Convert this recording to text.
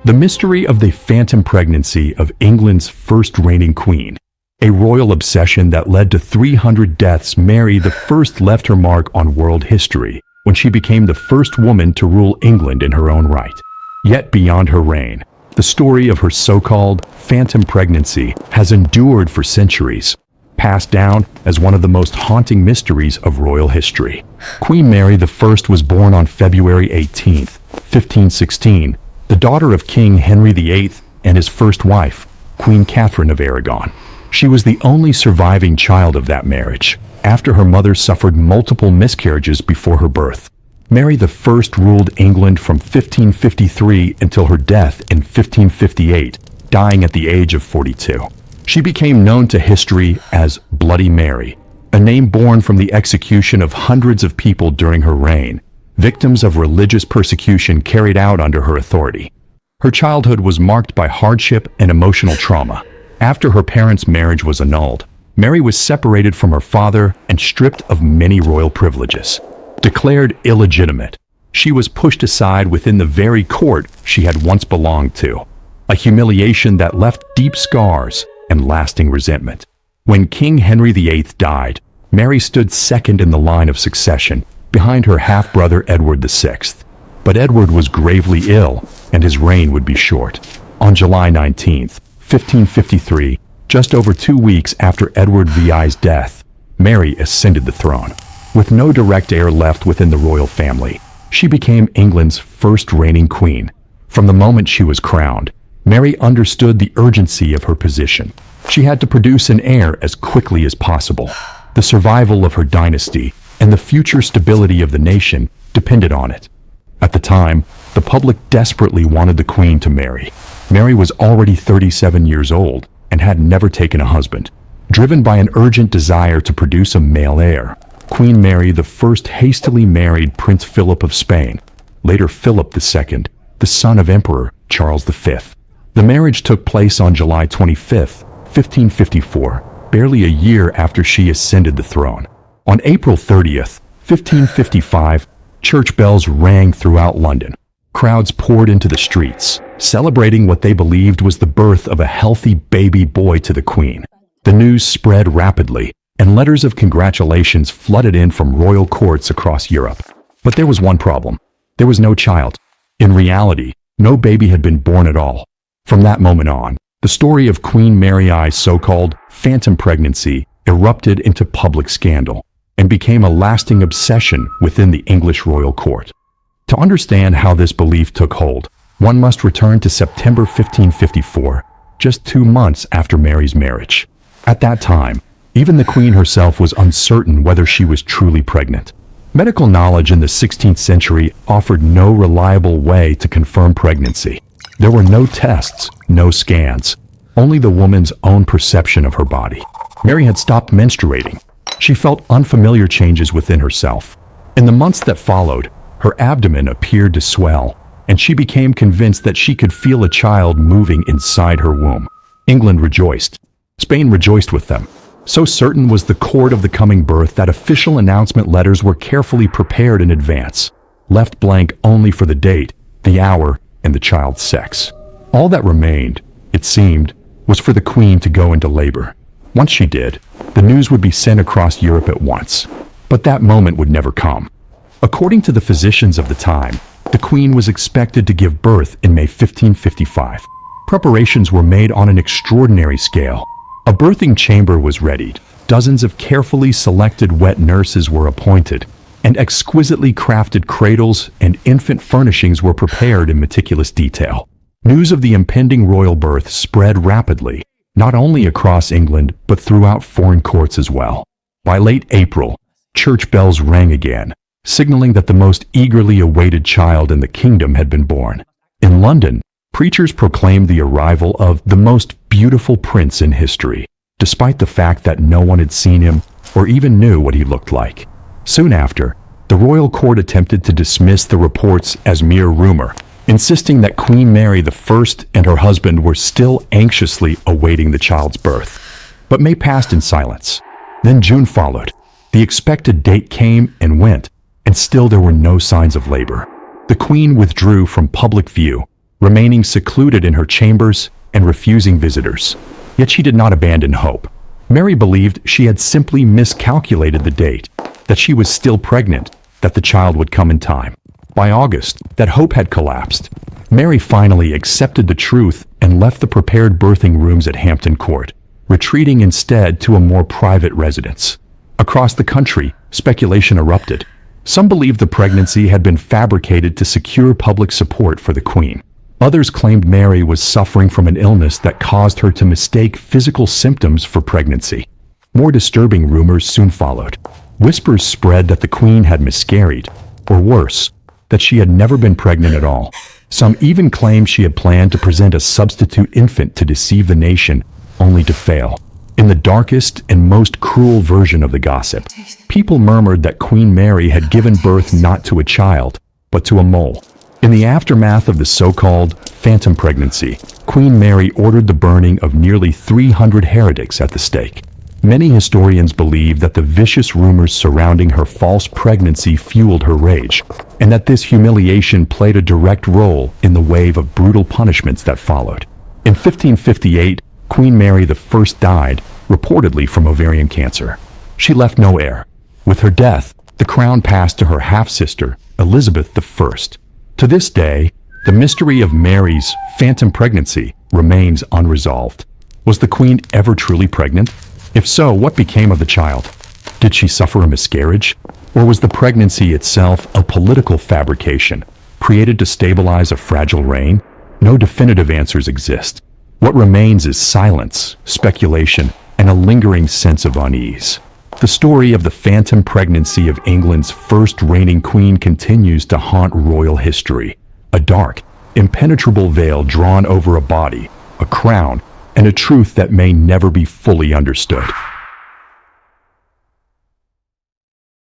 The mystery of the phantom pregnancy of England's first reigning queen. A royal obsession that led to 300 deaths. Mary I left her mark on world history when she became the first woman to rule England in her own right. Yet beyond her reign, the story of her so-called phantom pregnancy has endured for centuries, passed down as one of the most haunting mysteries of royal history. Queen Mary I was born on February 18, 1516, the daughter of King Henry VIII and his first wife, Queen Catherine of Aragon. She was the only surviving child of that marriage, after her mother suffered multiple miscarriages before her birth. Mary I ruled England from 1553 until her death in 1558, dying at the age of 42. She became known to history as Bloody Mary, a name born from the execution of hundreds of people during her reign, victims of religious persecution carried out under her authority. Her childhood was marked by hardship and emotional trauma. After her parents' marriage was annulled, Mary was separated from her father and stripped of many royal privileges. Declared illegitimate, she was pushed aside within the very court she had once belonged to, a humiliation that left deep scars and lasting resentment. When King Henry VIII died, Mary stood second in the line of succession, behind her half-brother Edward VI. But Edward was gravely ill, and his reign would be short. On July 19, 1553, just over 2 weeks after Edward VI's death, Mary ascended the throne. With no direct heir left within the royal family, she became England's first reigning queen. From the moment she was crowned, Mary understood the urgency of her position. She had to produce an heir as quickly as possible. The survival of her dynasty and the future stability of the nation depended on it. At the time, the public desperately wanted the queen to marry. Mary was already 37 years old and had never taken a husband. Driven by an urgent desire to produce a male heir, Queen Mary I hastily married Prince Philip of Spain, later Philip II, the son of Emperor Charles V. The marriage took place on July 25, 1554, barely a year after she ascended the throne. On April 30th, 1555, church bells rang throughout London. Crowds poured into the streets, celebrating what they believed was the birth of a healthy baby boy to the Queen. The news spread rapidly, and letters of congratulations flooded in from royal courts across Europe. But there was one problem. There was no child. In reality, no baby had been born at all. From that moment on, the story of Queen Mary I's so-called phantom pregnancy erupted into public scandal and became a lasting obsession within the English royal court. To understand how this belief took hold, one must return to September 1554, just 2 months after Mary's marriage. At that time, even the Queen herself was uncertain whether she was truly pregnant. Medical knowledge in the 16th century offered no reliable way to confirm pregnancy. There were no tests, no scans, only the woman's own perception of her body. Mary had stopped menstruating. She felt unfamiliar changes within herself. In the months that followed, her abdomen appeared to swell, and she became convinced that she could feel a child moving inside her womb. England rejoiced. Spain rejoiced with them. So certain was the court of the coming birth that official announcement letters were carefully prepared in advance, left blank only for the date, the hour, and the child's sex. All that remained, it seemed, was for the Queen to go into labor. Once she did, the news would be sent across Europe at once. But that moment would never come. According to the physicians of the time, the Queen was expected to give birth in May 1555. Preparations were made on an extraordinary scale. A birthing chamber was readied, dozens of carefully selected wet nurses were appointed, and exquisitely crafted cradles and infant furnishings were prepared in meticulous detail. News of the impending royal birth spread rapidly, not only across England but throughout foreign courts as well. By late April, church bells rang again, signaling that the most eagerly awaited child in the kingdom had been born. In London, preachers proclaimed the arrival of the most beautiful prince in history, despite the fact that no one had seen him or even knew what he looked like. Soon after, the royal court attempted to dismiss the reports as mere rumor, insisting that Queen Mary I and her husband were still anxiously awaiting the child's birth. But May passed in silence. Then June followed. The expected date came and went, and still there were no signs of labor. The Queen withdrew from public view, remaining secluded in her chambers and refusing visitors. Yet she did not abandon hope. Mary believed she had simply miscalculated the date, that she was still pregnant, that the child would come in time. By August, that hope had collapsed. Mary finally accepted the truth and left the prepared birthing rooms at Hampton Court, retreating instead to a more private residence. Across the country, speculation erupted. Some believed the pregnancy had been fabricated to secure public support for the Queen. Others claimed Mary was suffering from an illness that caused her to mistake physical symptoms for pregnancy. More disturbing rumors soon followed. Whispers spread that the Queen had miscarried, or worse, that she had never been pregnant at all. Some even claimed she had planned to present a substitute infant to deceive the nation, only to fail. In the darkest and most cruel version of the gossip, people murmured that Queen Mary had given birth not to a child, but to a mole. In the aftermath of the so-called phantom pregnancy, Queen Mary ordered the burning of nearly 300 heretics at the stake. Many historians believe that the vicious rumors surrounding her false pregnancy fueled her rage, and that this humiliation played a direct role in the wave of brutal punishments that followed. In 1558, Queen Mary I died, reportedly from ovarian cancer. She left no heir. With her death, the crown passed to her half-sister, Elizabeth I. To this day, the mystery of Mary's phantom pregnancy remains unresolved. Was the Queen ever truly pregnant? If so, what became of the child? Did she suffer a miscarriage? Or was the pregnancy itself a political fabrication, created to stabilize a fragile reign? No definitive answers exist. What remains is silence, speculation, and a lingering sense of unease. The story of the phantom pregnancy of England's first reigning queen continues to haunt royal history. A dark, impenetrable veil drawn over a body, a crown, and a truth that may never be fully understood.